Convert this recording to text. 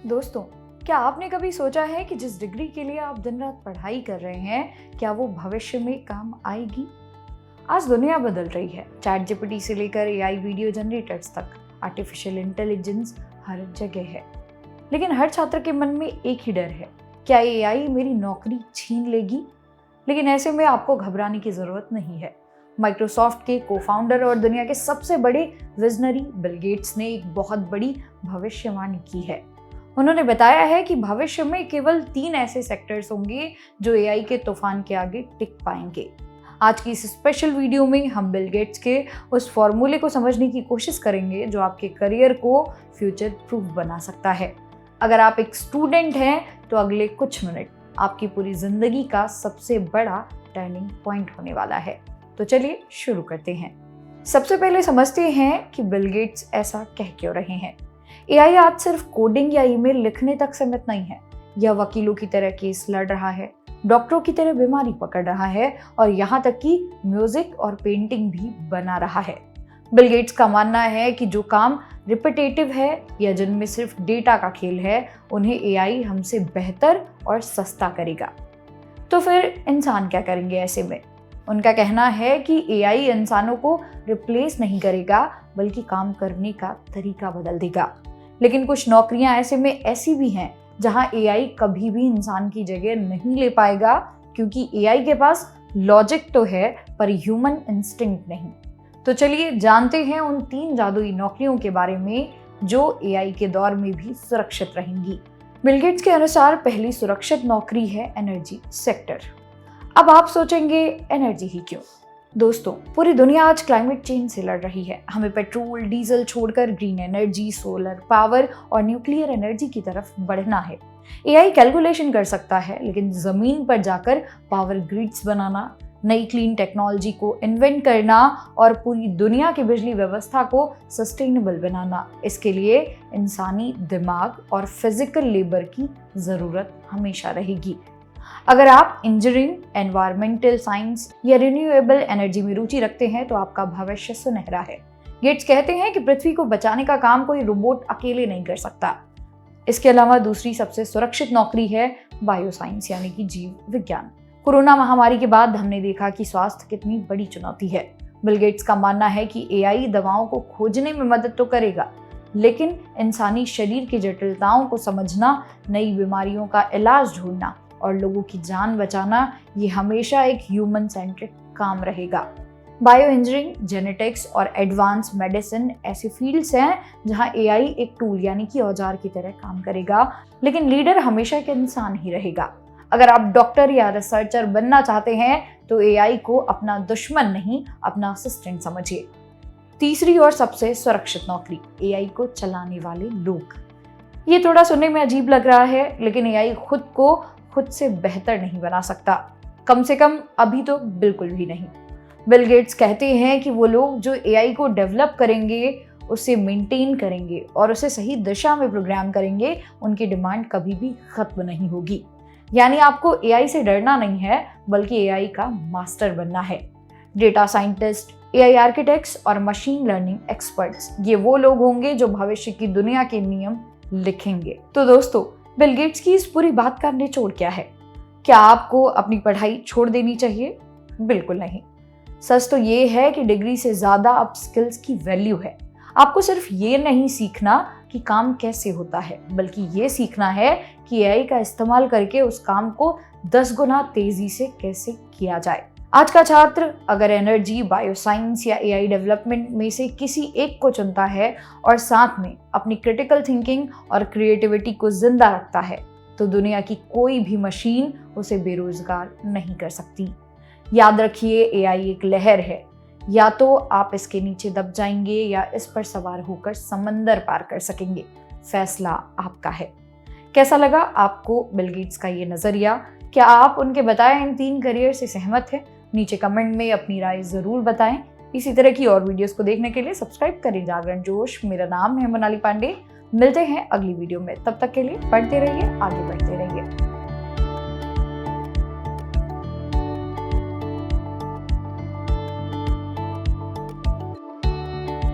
दोस्तों, क्या आपने कभी सोचा है कि जिस डिग्री के लिए आप दिन रात पढ़ाई कर रहे हैं, क्या वो भविष्य में काम आएगी? आज दुनिया बदल रही है। चैट जीपीटी से लेकर एआई वीडियो जनरेटर्स तक आर्टिफिशियल इंटेलिजेंस हर जगह है। लेकिन हर छात्र के मन में एक ही डर है, क्या एआई मेरी नौकरी छीन लेगी? लेकिन ऐसे में आपको घबराने की जरूरत नहीं है। माइक्रोसॉफ्ट के को-फाउंडर और दुनिया के सबसे बड़े विजनरी बिल गेट्स ने एक बहुत बड़ी भविष्यवाणी की है। उन्होंने बताया है कि भविष्य में केवल 3 ऐसे सेक्टर्स होंगे जो एआई के तूफान के आगे टिक पाएंगे। आज की इस स्पेशल वीडियो में हम बिल गेट्स के उस फॉर्मूले को समझने की कोशिश करेंगे जो आपके करियर को फ्यूचर प्रूफ बना सकता है। अगर आप एक स्टूडेंट हैं तो अगले कुछ मिनट आपकी पूरी जिंदगी का सबसे बड़ा टर्निंग पॉइंट होने वाला है। तो चलिए शुरू करते हैं। सबसे पहले समझते हैं कि बिल गेट्स ऐसा कह क्यों रहे हैं। एआई आज सिर्फ कोडिंग या ईमेल लिखने तक सीमित नहीं है। यह वकीलों की तरह केस लड़ रहा है, डॉक्टरों की तरह बीमारी पकड़ रहा है और यहाँ तक कि म्यूजिक और पेंटिंग भी बना रहा है। बिल गेट्स का मानना है कि जो काम रिपीटेटिव है या जिनमें सिर्फ डेटा का खेल है, उन्हें एआई हमसे बेहतर और सस्ता करेगा। तो फिर इंसान क्या करेंगे ऐसे में? उनका कहना है कि एआई इंसानों को रिप्लेस नहीं करेगा, बल्कि काम करने का तरीका बदल देगा। लेकिन कुछ नौकरियां ऐसे में ऐसी भी हैं जहां एआई कभी भी इंसान की जगह नहीं ले पाएगा, क्योंकि एआई के पास लॉजिक तो है पर ह्यूमन इंस्टिंक्ट नहीं। तो चलिए जानते हैं उन 3 जादुई नौकरियों के बारे में जो एआई के दौर में भी सुरक्षित रहेंगी। बिल गेट्स के अनुसार पहली सुरक्षित नौकरी है एनर्जी सेक्टर। अब आप सोचेंगे एनर्जी ही क्यों? दोस्तों, पूरी दुनिया आज क्लाइमेट चेंज से लड़ रही है। हमें पेट्रोल डीजल छोड़कर ग्रीन एनर्जी, सोलर पावर और न्यूक्लियर एनर्जी की तरफ बढ़ना है। एआई कैलकुलेशन कर सकता है, लेकिन जमीन पर जाकर पावर ग्रिड्स बनाना, नई क्लीन टेक्नोलॉजी को इन्वेंट करना और पूरी दुनिया की बिजली व्यवस्था को सस्टेनेबल बनाना, इसके लिए इंसानी दिमाग और फिजिकल लेबर की जरूरत हमेशा रहेगी। अगर आप इंजीनियरिंग, एनवायरमेंटल साइंस या रिन्यूएबल एनर्जी में रुचि रखते हैं तो आपका भविष्य सुनहरा है। गेट्स कहते हैं कि पृथ्वी को बचाने का काम कोई रोबोट अकेले नहीं कर सकता। इसके अलावा दूसरी सबसे सुरक्षित नौकरी है बायोसाइंस यानी कि जीव विज्ञान। कोरोना महामारी के बाद हमने देखा कि स्वास्थ्य कितनी बड़ी चुनौती है। बिल गेट्स का मानना है कि एआई दवाओं को खोजने में मदद तो करेगा, लेकिन इंसानी शरीर की जटिलताओं को समझना, नई बीमारियों का इलाज ढूंढना और लोगों की जान बचाना, ये हमेशा एक ह्यूमन सेंट्रिक काम रहेगा। बायो इंजीनियरिंग, जेनेटिक्स और एडवांस मेडिसिन ऐसे फील्ड्स हैं जहां एआई एक टूल यानी कि औजार की तरह काम करेगा, लेकिन लीडर हमेशा एक इंसान ही रहेगा। अगर आप डॉक्टर या रिसर्चर बनना चाहते हैं तो एआई को अपना दुश्मन नहीं, अपना असिस्टेंट समझिए। तीसरी और सबसे सुरक्षित नौकरी, एआई को चलाने वाले लोग। ये थोड़ा सुनने में अजीब लग रहा है, लेकिन एआई खुद से बेहतर नहीं बना सकता, कम से कम अभी तो बिल्कुल भी नहीं। बिल गेट्स कहते हैं कि वो लोग जो एआई को डेवलप करेंगे, उसे मेंटेन करेंगे और उसे सही दिशा में प्रोग्राम करेंगे, उनकी डिमांड कभी भी खत्म नहीं होगी। यानी आपको एआई से डरना नहीं है, बल्कि एआई का मास्टर बनना है। डेटा साइंटिस्ट, एआई आर्किटेक्ट्स और मशीन लर्निंग एक्सपर्ट्स, ये वो लोग होंगे जो भविष्य की दुनिया के नियम लिखेंगे। तो दोस्तों, बिल गेट्स की इस पूरी बात का निचोड़ क्या है? क्या आपको अपनी पढ़ाई छोड़ देनी चाहिए? बिल्कुल नहीं। सच तो ये है कि डिग्री से ज्यादा अब स्किल्स की वैल्यू है। आपको सिर्फ ये नहीं सीखना कि काम कैसे होता है, बल्कि ये सीखना है कि एआई का इस्तेमाल करके उस काम को 10 गुना तेजी से कैसे किया जाए। आज का छात्र अगर एनर्जी, बायोसाइंस या एआई डेवलपमेंट में से किसी एक को चुनता है और साथ में अपनी क्रिटिकल थिंकिंग और क्रिएटिविटी को जिंदा रखता है, तो दुनिया की कोई भी मशीन उसे बेरोजगार नहीं कर सकती। याद रखिए, एआई एक लहर है, या तो आप इसके नीचे दब जाएंगे या इस पर सवार होकर समंदर पार कर सकेंगे। फैसला आपका है। कैसा लगा आपको बिल गेट्स का ये नजरिया? क्या आप उनके बताए इन 3 करियर से सहमत हैं? नीचे कमेंट में अपनी राय जरूर बताएं। इसी तरह की और वीडियोस को देखने के लिए सब्सक्राइब करें जागरण जोश। मेरा नाम है मोनाली पांडे। मिलते हैं अगली वीडियो में, तब तक के लिए पढ़ते रहिए, आगे बढ़ते रहिए।